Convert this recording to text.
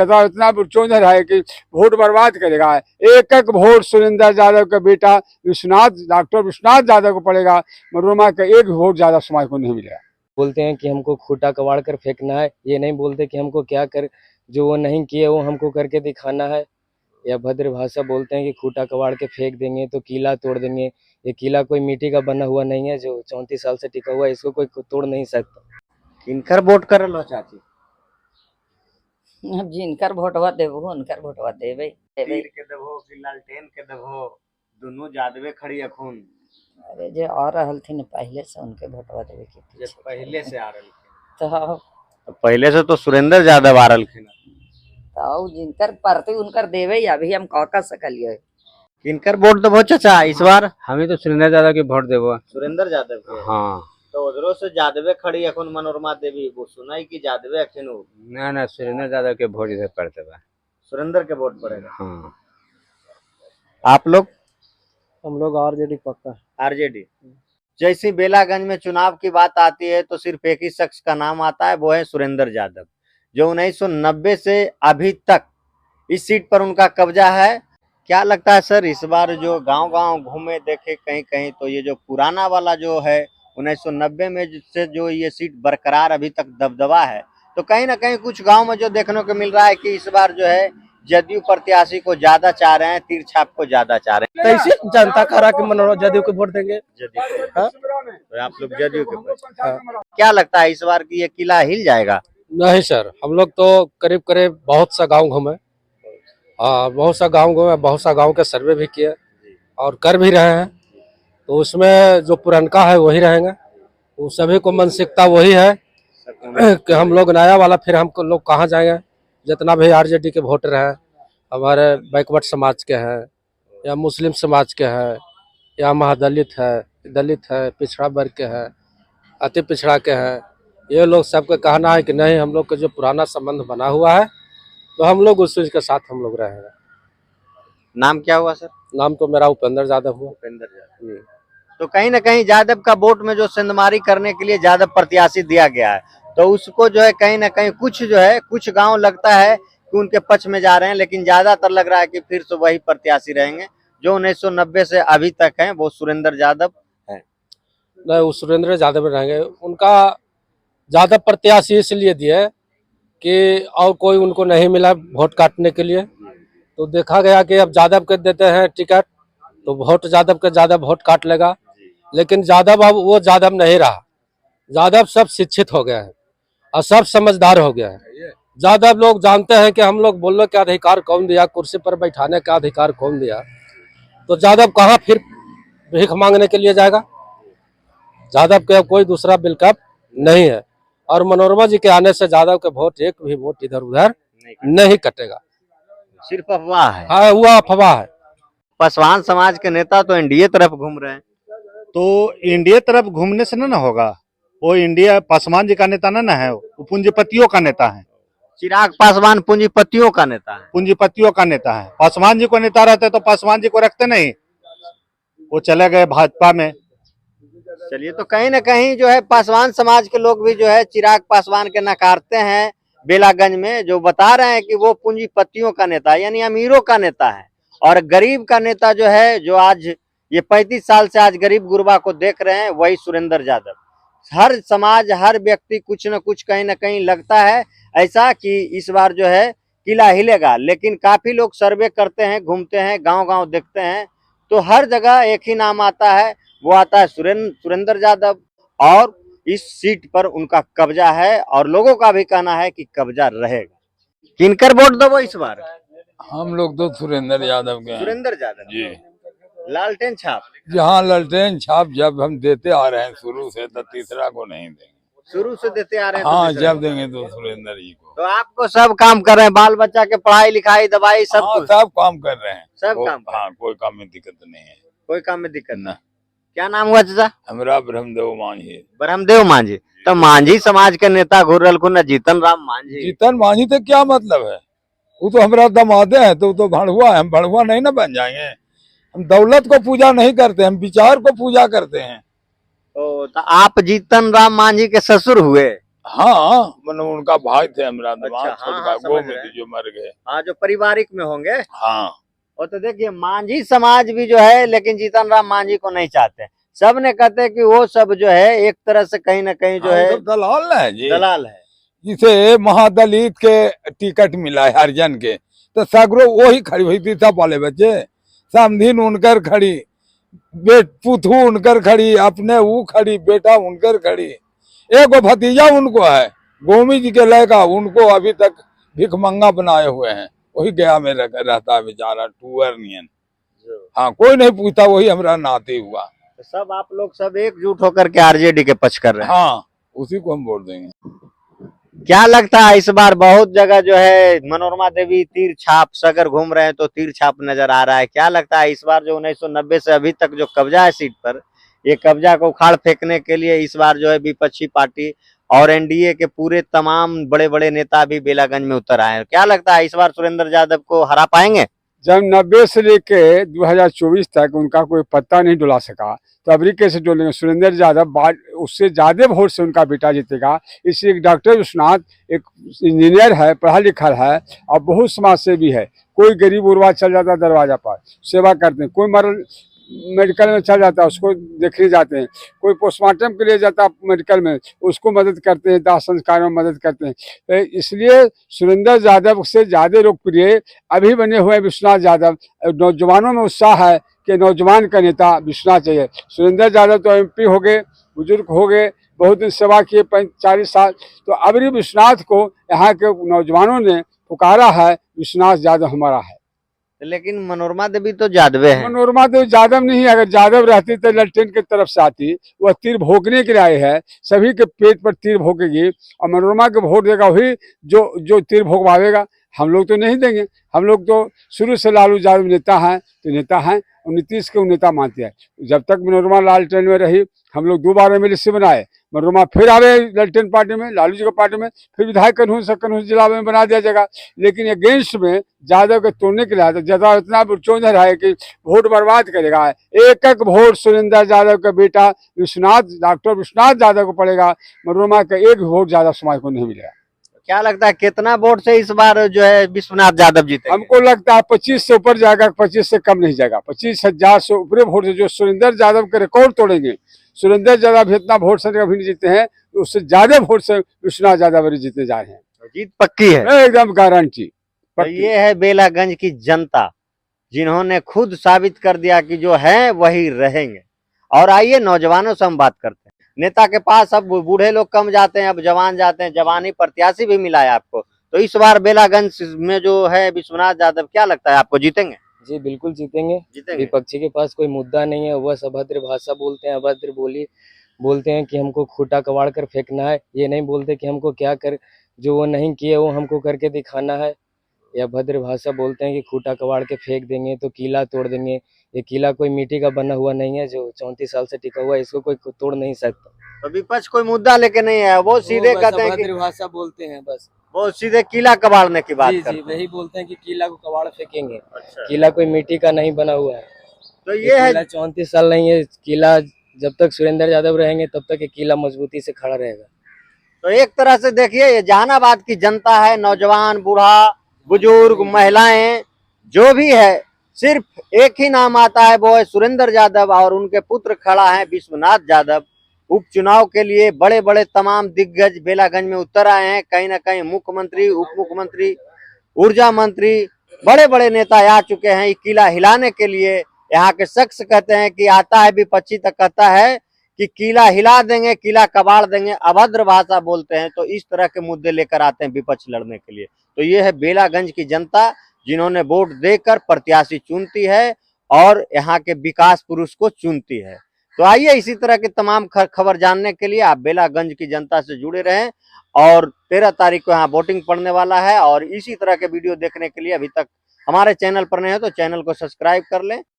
इतना चौंधर है कि वोट बर्बाद करेगा। एक एक वोट सुरेंद्र यादव का बेटा डॉक्टर विश्वनाथ यादव को पड़ेगा। मनोरमा का एक वोट ज्यादा समाज को नहीं मिलेगा। बोलते हैं कि हमको खूंटा कबाड़ कर फेंकना है, ये नहीं बोलते कि हमको क्या कर, जो वो नहीं किए वो हमको करके दिखाना है। या भद्र भाषा बोलते हैं कि खूंटा कबाड़ के फेंक देंगे तो किला तोड़ देंगे। ये किला कोई मिट्टी का बना हुआ नहीं है जो 34 साल से टिका हुआ है, इसको कोई तोड़ नहीं सकता। किनकर वोट करल हो चाची? अब जिनकर भोटवा देबो उनकर भोटवा देबे। तीर के देबो कि लालटेन के देबो? दोनों जादवे खड़ी अखुन। अरे जे आ रहल थी पहले से उनके भोटवा देबे के जे पहले से आ रहल तो पहले से तो सुरेंद्र यादव आ रहलखिन। तो जिनकर परती उनकर देवे। अभी हम कह सकलिए किनकर वोट देबो चाचा इस बार? हमें तो सुरेंद्र यादव के वोट देबो। सुरेंद्र यादव के? हाँ तो उधरों से जादवे खड़ी अखुन मनोरमा देवी, वो सुनाई कि जादवे अखिन हो। ना सुरेंद्र यादव के वोट इधर पड़ते बा। सुरेंद्र के वोट पड़ेगा। हाँ। आप लोग? हम लोग आरजेडी पक्का। आरजेडी। जैसे बेलागंज में चुनाव की बात आती है तो सिर्फ एक ही शख्स का नाम आता है, वो है सुरेंद्र यादव, जो 1990 से अभी तक इस सीट पर उनका कब्जा है। क्या लगता है सर, इस बार जो गांव-गांव घूमे देखे कहीं कहीं, तो ये जो पुराना वाला जो है 1990 में से जो ये सीट बरकरार अभी तक दबदबा है, तो कहीं ना कहीं कुछ गांव में जो देखने को मिल रहा है कि इस बार जो है जदयू प्रत्याशी को ज्यादा चाह रहे हैं, तीर छाप को ज्यादा चाह रहे हैं। कैसे जनता कह रहा कि मनोरमा जदयू को वोट देंगे? जदयू को। तो आप लोग जदयू के। क्या लगता है इस बार की ये किला हिल जाएगा? नहीं सर, हम लोग तो करीब करीब बहुत सा गांव घूमे, बहुत सा गांव घूमे, बहुत सा गांव के सर्वे भी किए और कर भी रहे हैं। तो उसमें जो पुरनका है वही रहेंगे, वो सभी को मानसिकता वही है कि हम लोग नया वाला, फिर हम लोग कहाँ जाएंगे। जितना भी आरजेडी के वोटर हैं, हमारे बैकवर्ड समाज के हैं या मुस्लिम समाज के हैं या महादलित है, पिछड़ा वर्ग के हैं, अति पिछड़ा के हैं, ये लोग सबका कहना है कि नहीं, हम लोग का जो पुराना संबंध बना हुआ है तो हम लोग उस चीज के साथ हम लोग रहेंगे। नाम क्या हुआ सर? नाम तो मेरा उपेंद्र यादव हुआ। उपेंद्र यादव। तो कहीं ना कहीं यादव का वोट में जो सेंधमारी करने के लिए यादव प्रत्याशी दिया गया है, तो उसको जो है कहीं ना कहीं कुछ गांव लगता है कि उनके पक्ष में जा रहे हैं, लेकिन ज्यादातर लग रहा है कि फिर से वही प्रत्याशी रहेंगे जो 1990 से अभी तक हैं, वो सुरेंद्र यादव है। नहीं, वो सुरेंद्र यादव रहेंगे। उनका ज्यादा प्रत्याशी इसलिए दिए कि और कोई उनको नहीं मिला वोट काटने के लिए, तो देखा गया कि अब यादव के देते हैं टिकट तो वोट यादव के ज्यादा वोट काट लेगा। लेकिन यादव अब वो यादव नहीं रहा। यादव सब शिक्षित हो गया है और सब समझदार हो गया है। यादव लोग जानते हैं कि हम लोग बोलने का अधिकार कौन दिया, कुर्सी पर बैठाने का अधिकार कौन दिया, तो यादव कहाँ फिर भीख मांगने के लिए जाएगा। यादव के कोई दूसरा विकल्प नहीं है और मनोरमा जी के आने से यादव के वोट एक भी वोट इधर उधर नहीं कटेगा। सिर्फ अफवाह है। हाँ, हुआ अफवाह है। पासवान समाज के नेता तो एनडीए तरफ घूम रहे हैं। तो एनडीए तरफ घूमने से ना होगा, वो इंडिया पासवान जी का नेता ना है, वो पूंजीपतियों का नेता है। चिराग पासवान पूंजीपतियों का नेता है। पूंजीपतियों का नेता है। पासवान जी को नेता रहते तो पासवान जी को रखते नहीं, वो चले गए भाजपा में। चलिए, तो कहीं ना कहीं जो है पासवान समाज के लोग भी जो है चिराग पासवान के नकारते हैं बेलागंज में, जो बता रहे हैं कि वो पूंजीपतियों का नेता यानी अमीरों का नेता है, और गरीब का नेता जो है, जो आज ये 35 साल से आज गरीब गुरबा को देख रहे हैं, वही सुरेंद्र यादव। हर समाज, हर व्यक्ति कुछ न कुछ कहीं ना कहीं लगता है ऐसा कि इस बार जो है किला हिलेगा। लेकिन काफी लोग सर्वे करते हैं, घूमते हैं, गांव-गांव देखते हैं, तो हर जगह एक ही नाम आता है, वो आता है सुरेंद्र यादव, और इस सीट पर उनका कब्जा है और लोगों का भी कहना है कि कब्जा रहेगा। किनकर वोट दो इस बार? हम लोग तो सुरेंद्र यादव के हैं। सुरेंद्र यादव जी। लालटेन छाप? जहाँ लालटेन छाप जब हम देते आ रहे हैं शुरू से, तो तीसरा को नहीं देंगे। शुरू से देते आ रहे हैं? हाँ, जब देंगे तो सुरेंद्र जी को। तो आपको सब काम कर रहे हैं, बाल बच्चा के पढ़ाई लिखाई दवाई सब? हाँ, सब काम कर रहे हैं। सब काम? हाँ, कोई काम में दिक्कत नहीं है। कोई काम में दिक्कत ना। क्या नाम हुआ चाचा? हमरा ब्रह्मदेव मांझी। ब्रह्मदेव मांझी। तो मांझी समाज के नेता घूर न जीतन राम मांझी। जीतन मांझी तो क्या मतलब है? वो तो हमारा दमादे हैं, तो भड़ुआ है। हम भड़ुआ नहीं ना बन जाएंगे। हम दौलत को पूजा नहीं करते, हम विचार को पूजा करते हैं। तो आप जीतन राम मांझी के ससुर हुए? हाँ मतलब उनका भाई थे हमारा दमाद अच्छा, हाँ, छोटका हाँ, समझ रहे गोविंद हैं। जो मर गए। हाँ, जो पारिवारिक में होंगे। हाँ और तो देखिए मांझी समाज भी जो है, लेकिन जीतन राम मांझी को नहीं चाहते। सब ने कहते हैं कि वो सब जो है एक तरह से कहीं ना कहीं जो हाँ, है सब दलाल ना है जी। दलाल है। जिसे महादलित के टिकट मिला है हरिजन के, तो सगरो वही खड़ी हुई थी सब वाले बच्चे, समधीन उनकर खड़ी, बेट पुथू उनकर खड़ी, अपने वो खड़ी, बेटा उनकर खड़ी, एक वो भतीजा उनको है गोमी जी के लड़का, उनको अभी तक भिखमंगा बनाए हुए हैं। वही गया में रहता है बेचारा टूअर नियन। हाँ कोई नहीं पूछता, वही हमारा नाती हुआ। तो सब आप लोग सब एकजुट होकर के आरजेडी के पक्ष कर रहे हैं। हाँ उसी को हम वोट देंगे। क्या लगता है इस बार बहुत जगह जो है मनोरमा देवी तीर छाप सगर घूम रहे हैं तो तीर छाप नजर आ रहा है। क्या लगता है इस बार जो 1990 से अभी तक जो कब्जा है सीट पर, ये कब्जा को उखाड़ फेंकने के लिए इस बार जो है विपक्षी पार्टी और एनडीए के पूरे तमाम बड़े बड़े नेता भी बेलागंज में उतर आए हैं। क्या लगता है इस बार सुरेंद्र यादव को हरा पाएंगे? जब 90 से लेके 2024 तक उनका कोई पत्ता नहीं डुला सका, तो अबरी कैसे डोलेंगे? सुरेंद्र यादव उससे ज्यादा वोट से उनका बेटा जीतेगा। इसलिए एक डॉक्टर विश्वनाथ एक इंजीनियर है, पढ़ा लिखा है और बहुत समाज सेवी है। कोई गरीब उर्वा चल जाता है दरवाजा पर, सेवा करते हैं। कोई मर मेडिकल में चल जाता है, उसको देखने जाते हैं। कोई पोस्टमार्टम के लिए जाता है मेडिकल में, उसको मदद करते हैं, दाह संस्कार में मदद करते हैं। तो इसलिए सुरेंद्र यादव से ज्यादा लोकप्रिय अभी बने हुए विश्वनाथ यादव। नौजवानों में उत्साह है कि नौजवान का नेता विश्वनाथ चाहिए। सुरेंद्र यादव तो एमपी हो गए, बुजुर्ग हो गए, बहुत दिन सेवा किए 40 साल। तो अबरी विश्वनाथ को यहाँ के नौजवानों ने पुकारा है, विश्वनाथ यादव हमारा है। लेकिन मनोरमा देवी तो यादवे हैं। मनोरमा देवी यादव नहीं, अगर यादव रहती तो ललटेन की तरफ से आती। वह तीर भोगने के लिए आए है, सभी के पेट पर तीर भोगेगी और मनोरमा को वोट देगा वही जो जो तीर भोगवावेगा। हम लोग तो नहीं देंगे। हम लोग तो शुरू से लालू यादव नेता हैं तो नेता हैं, और नीतीश को नेता मानते हैं। जब तक मनोरमा लालटेन में रही, हम लोग 2 बार एमएलसी बनाए। मनोरमा फिर आ गए लालटेन पार्टी में, लालू जी की पार्टी में, फिर विधायक कन्हूर जिला में बना दिया जाएगा। लेकिन अगेंस्ट में यादव के तोड़ने के लिए आया, ज्यादा इतना चौधर है कि वोट बर्बाद करेगा। एक एक वोट सुरेंद्र यादव का बेटा विश्वनाथ, डॉक्टर विश्वनाथ यादव को पड़ेगा। मनोरमा का एक वोट ज्यादा समाज को नहीं मिलेगा। क्या लगता है कितना वोट से इस बार जो है विश्वनाथ यादव जीतेंगे? हमको लगता है 25 से ऊपर जाएगा, 25 से कम नहीं जाएगा। 25,000 से ऊपर वोट से जो सुरेंद्र यादव के रिकॉर्ड तोड़ेंगे। सुरेंद्र यादव इतना वोट से कभी नहीं जीते हैं, तो उससे ज्यादा वोट से विश्वनाथ यादव जीते जा रहे हैं। जीत पक्की है, एकदम गारंटी। तो ये है बेलागंज की जनता, जिन्होंने खुद साबित कर दिया कि जो है वही रहेंगे। और आइए नौजवानों से हम बात करते हैं। नेता के पास अब बूढ़े लोग कम जाते हैं, अब जवान जाते हैं। जवानी प्रत्याशी भी मिला है आपको, तो इस बार बेलागंज में जो है विश्वनाथ यादव, क्या लगता है आपको जीतेंगे? जी बिल्कुल जीतेंगे। जीतेंगे। विपक्षी के पास कोई मुद्दा नहीं है, वह अभद्र भाषा बोलते हैं, अभद्र बोली बोलते हैं कि हमको खूंटा कबाड़ कर फेंकना है। ये नहीं बोलते कि हमको क्या कर, जो वो नहीं किए वो हमको करके दिखाना है। या भद्र भाषा बोलते हैं कि खूंटा कबाड़ के फेंक देंगे तो किला तोड़ देंगे। ये किला कोई मिट्टी का बना हुआ नहीं है जो 34 साल से टिका हुआ है, इसको कोई तोड़ नहीं सकता। तो विपक्ष कोई मुद्दा लेके नहीं है, वो सीधे बस कहते हैं कि अभद्र भाषा बोलते हैं बस। वो सीधे किला कबाड़ने की बात जी करते जी, हैं। वही बोलते हैं कि किला को कबाड़ फेंकेंगे। अच्छा। किला कोई मिट्टी का नहीं बना हुआ है। तो ये है, किला 34 साल नहीं है। किला जब तक सुरेंद्र यादव रहेंगे तब तक ये किला मजबूती से खड़ा रहेगा। तो एक तरह से देखिए ये जहानाबाद की जनता है, नौजवान, बूढ़ा, बुजुर्ग, महिलाएं, जो भी है, सिर्फ एक ही नाम आता है, वो है सुरेंद्र यादव। और उनके पुत्र खड़ा है विश्वनाथ यादव। उपचुनाव के लिए बड़े बड़े तमाम दिग्गज बेलागंज में उतर आए हैं। कहीं ना कहीं मुख्यमंत्री, उप मुख्यमंत्री, ऊर्जा मंत्री, बड़े बड़े नेता आ चुके हैं ये किला हिलाने के लिए। यहाँ के शख्स कहते हैं कि आता है विपक्षी तक कहता है कि किला हिला देंगे, किला कबाड़ देंगे, अभद्र भाषा बोलते हैं। तो इस तरह के मुद्दे लेकर आते हैं विपक्ष लड़ने के लिए। तो ये है बेलागंज की जनता, जिन्होंने वोट देकर प्रत्याशी चुनती है और यहाँ के विकास पुरुष को चुनती है। तो आइए इसी तरह के तमाम खबर जानने के लिए आप बेलागंज की जनता से जुड़े रहें। और 13 तारीख को यहाँ वोटिंग पड़ने वाला है। और इसी तरह के वीडियो देखने के लिए अभी तक हमारे चैनल पर नहीं हो तो चैनल को सब्सक्राइब कर लें।